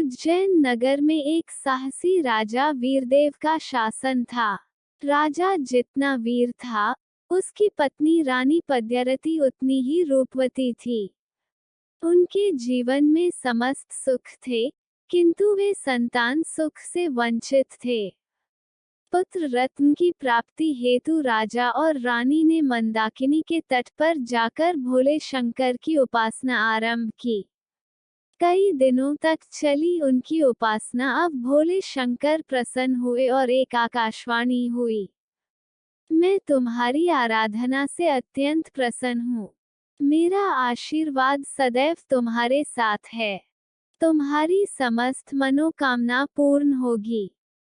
उज्जैन नगर में एक साहसी राजा वीरदेव का शासन था। राजा जितना वीर था, उसकी पत्नी रानी पद्यवती उतनी ही रूपवती थी। उनके जीवन में समस्त सुख थे, किंतु वे संतान सुख से वंचित थे। पुत्र रत्न की प्राप्ति हेतु राजा और रानी ने मंदाकिनी के तट पर जाकर भोले शंकर की उपासना आरंभ की। कई दिनों तक चली उनकी उपासना। अब भोले शंकर प्रसन्न हुए और एक आकाशवाणी हुई, मैं तुम्हारी आराधना से अत्यंत प्रसन्न हूँ। मेरा आशीर्वाद सदैव तुम्हारे साथ है। तुम्हारी समस्त मनोकामना पूर्ण होगी।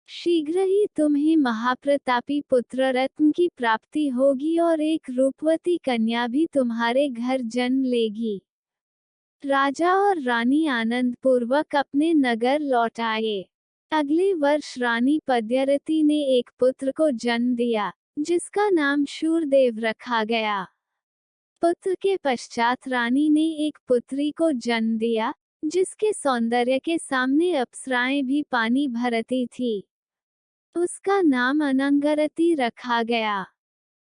शीघ्र ही तुम्हें महाप्रतापी पुत्र रत्न की प्राप्ति होगी और एक रूपवती कन्या भी तुम्हारे घर जन्म लेगी। राजा और रानी आनंद पूर्वक अपने नगर लौट आए। अगले वर्ष रानी पद्यवती ने एक पुत्र को जन्म दिया, जिसका नाम शूरदेव रखा गया। पुत्र के पश्चात रानी ने एक पुत्री को जन्म दिया, जिसके सौंदर्य के सामने अप्सराएं भी पानी भरती थी। उसका नाम अनंगरती रखा गया।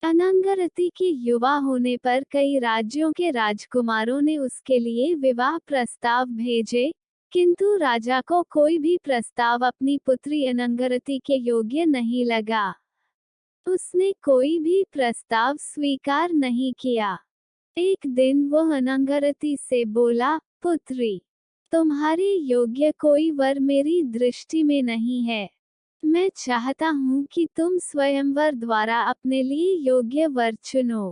अनंगरती की युवा होने पर कई राज्यों के राजकुमारों ने उसके लिए विवाह प्रस्ताव भेजे, किंतु राजा को कोई भी प्रस्ताव अपनी पुत्री अनंगरती के योग्य नहीं लगा। उसने कोई भी प्रस्ताव स्वीकार नहीं किया। एक दिन वह अनंगरती से बोला, पुत्री, तुम्हारे योग्य कोई वर मेरी दृष्टि में नहीं है। मैं चाहता हूँ कि तुम स्वयंवर द्वारा अपने लिए योग्य वर चुनो।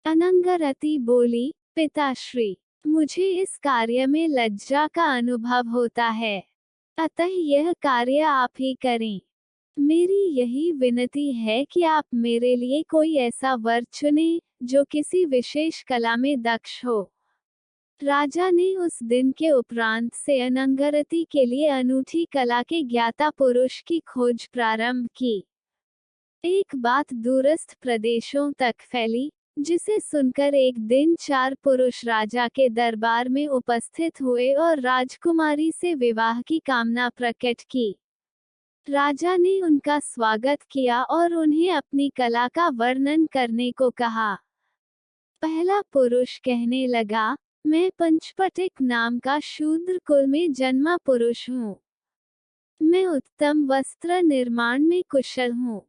अनंगरती बोली, पिताश्री, मुझे इस कार्य में लज्जा का अनुभव होता है, अतः यह कार्य आप ही करें। मेरी यही विनती है कि आप मेरे लिए कोई ऐसा वर चुनें, जो किसी विशेष कला में दक्ष हो। राजा ने उस दिन के उपरांत से अनंगरती के लिए अनूठी कला के ज्ञाता पुरुष की खोज प्रारंभ की। एक बात दूरस्थ प्रदेशों तक फैली, जिसे सुनकर एक दिन 4 पुरुष राजा के दरबार में उपस्थित हुए और राजकुमारी से विवाह की कामना प्रकट की। राजा ने उनका स्वागत किया और उन्हें अपनी कला का वर्णन करने को कहा। पहला पुरुष कहने लगा, मैं पंचपटिक नाम का शूद्र कुल में जन्मा पुरुष हूँ। मैं उत्तम वस्त्र निर्माण में कुशल हूँ।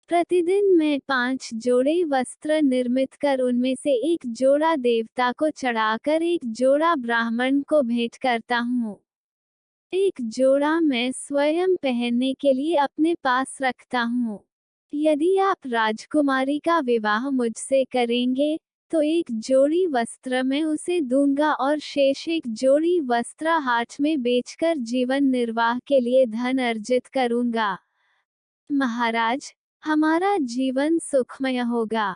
प्रतिदिन मैं 5 जोड़े वस्त्र निर्मित कर उनमें से एक जोड़ा देवता को चढ़ाकर एक जोड़ा ब्राह्मण को भेंट करता हूँ। एक जोड़ा मैं स्वयं पहनने के लिए अपने पास रखता हूँ। यदि आप राजकुमारी का विवाह मुझसे करेंगे, तो एक जोड़ी वस्त्र मैं उसे दूंगा और शेष एक जोड़ी वस्त्र हाट में बेचकर जीवन निर्वाह के लिए धन अर्जित करूंगा। महाराज, हमारा जीवन सुखमय होगा।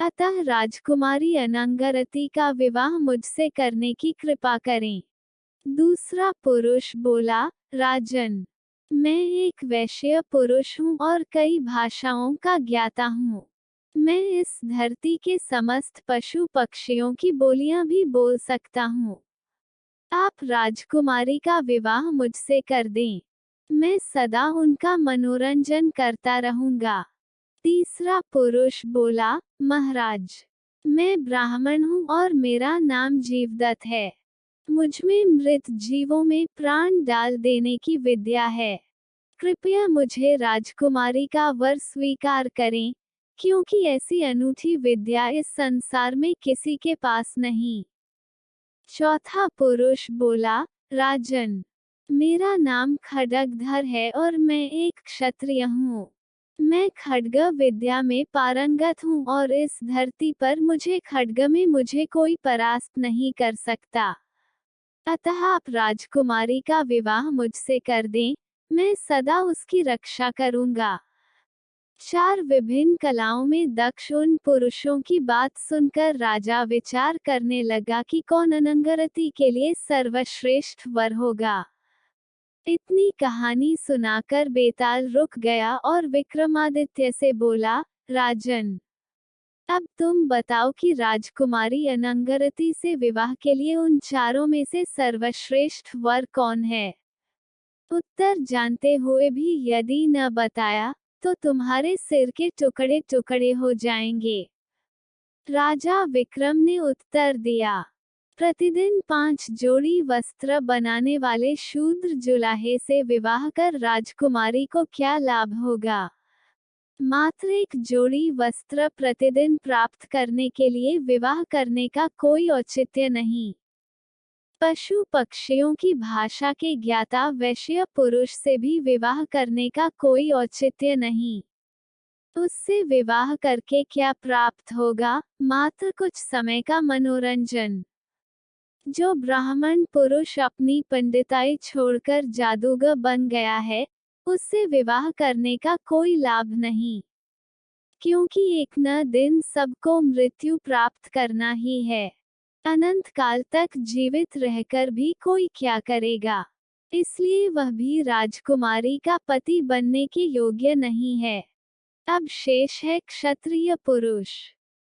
अतः राजकुमारी अनंगरती का विवाह मुझसे करने की कृपा करें। दूसरा पुरुष बोला, राजन, मैं एक वैश्य पुरुष हूँ और कई भाषाओं का ज्ञाता हूँ। मैं इस धरती के समस्त पशु पक्षियों की बोलियां भी बोल सकता हूँ। आप राजकुमारी का विवाह मुझसे कर दें। मैं सदा उनका मनोरंजन करता रहूंगा। तीसरा पुरुष बोला, महाराज, मैं ब्राह्मण हूँ और मेरा नाम जीवदत्त है। मुझमें मृत जीवों में प्राण डाल देने की विद्या है। कृपया मुझे राजकुमारी का वर स्वीकार करें, क्योंकि ऐसी अनूठी विद्या इस संसार में किसी के पास नहीं। चौथा पुरुष बोला, राजन, मेरा नाम खड्गधर है और मैं एक क्षत्रिय हूँ। मैं खड्ग विद्या में पारंगत हूँ और इस धरती पर खड्ग में मुझे कोई परास्त नहीं कर सकता। अतः आप राजकुमारी का विवाह मुझसे कर दें, मैं सदा उसकी रक्षा करूंगा। 4 विभिन्न कलाओं में दक्ष उन पुरुषों की बात सुनकर राजा विचार करने लगा कि कौन अनंगरती के लिए सर्वश्रेष्ठ वर होगा। इतनी कहानी सुनाकर बेताल रुक गया और विक्रमादित्य से बोला, राजन, अब तुम बताओ कि राजकुमारी अनंगरती से विवाह के लिए उन चारों में से सर्वश्रेष्ठ वर कौन है। उत्तर जानते हुए भी यदि न बताया तो तुम्हारे सिर के टुकड़े टुकड़े हो जाएंगे। राजा विक्रम ने उत्तर दिया, प्रतिदिन 5 जोड़ी वस्त्र बनाने वाले शूद्र जुलाहे से विवाह कर राजकुमारी को क्या लाभ होगा? मात्र एक जोड़ी वस्त्र प्रतिदिन प्राप्त करने के लिए विवाह करने का कोई औचित्य नहीं। पशु पक्षियों की भाषा के ज्ञाता वैश्य पुरुष से भी विवाह करने का कोई औचित्य नहीं। उससे विवाह करके क्या प्राप्त होगा? मात्र कुछ समय का मनोरंजन। जो ब्राह्मण पुरुष अपनी पंडिताई छोड़कर जादूगर बन गया है, उससे विवाह करने का कोई लाभ नहीं, क्योंकि एक न दिन सबको मृत्यु प्राप्त करना ही है। अनंत काल तक जीवित रहकर भी कोई क्या करेगा? इसलिए वह भी राजकुमारी का पति बनने के योग्य नहीं है। अब शेष है क्षत्रिय पुरुष।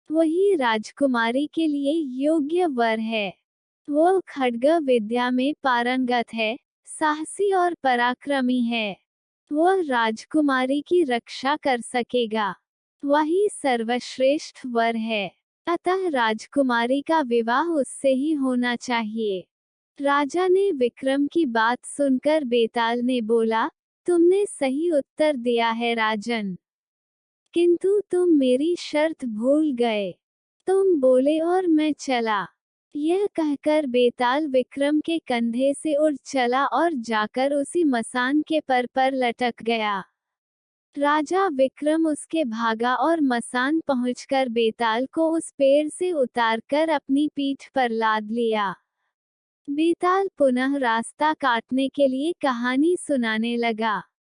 वही राजकुमारी के लिए योग्य वर है। वो खड्ग विद्या में पारंगत है, साहसी और पराक्रमी है। वह राजकुमारी की रक्षा कर सकेगा। वही सर्वश्रेष्ठ वर है। अतः राजकुमारी का विवाह उससे ही होना चाहिए। राजा ने विक्रम की बात सुनकर बेताल ने बोला, तुमने सही उत्तर दिया है राजन, किंतु तुम मेरी शर्त भूल गए। तुम बोले और मैं चला। यह कहकर बेताल विक्रम के कंधे से उड़ चला और जाकर उसी मसान के पर लटक गया। राजा विक्रम उसके भागा और मसान पहुंचकर बेताल को उस पेड़ से उतारकर अपनी पीठ पर लाद लिया। बेताल पुनः रास्ता काटने के लिए कहानी सुनाने लगा।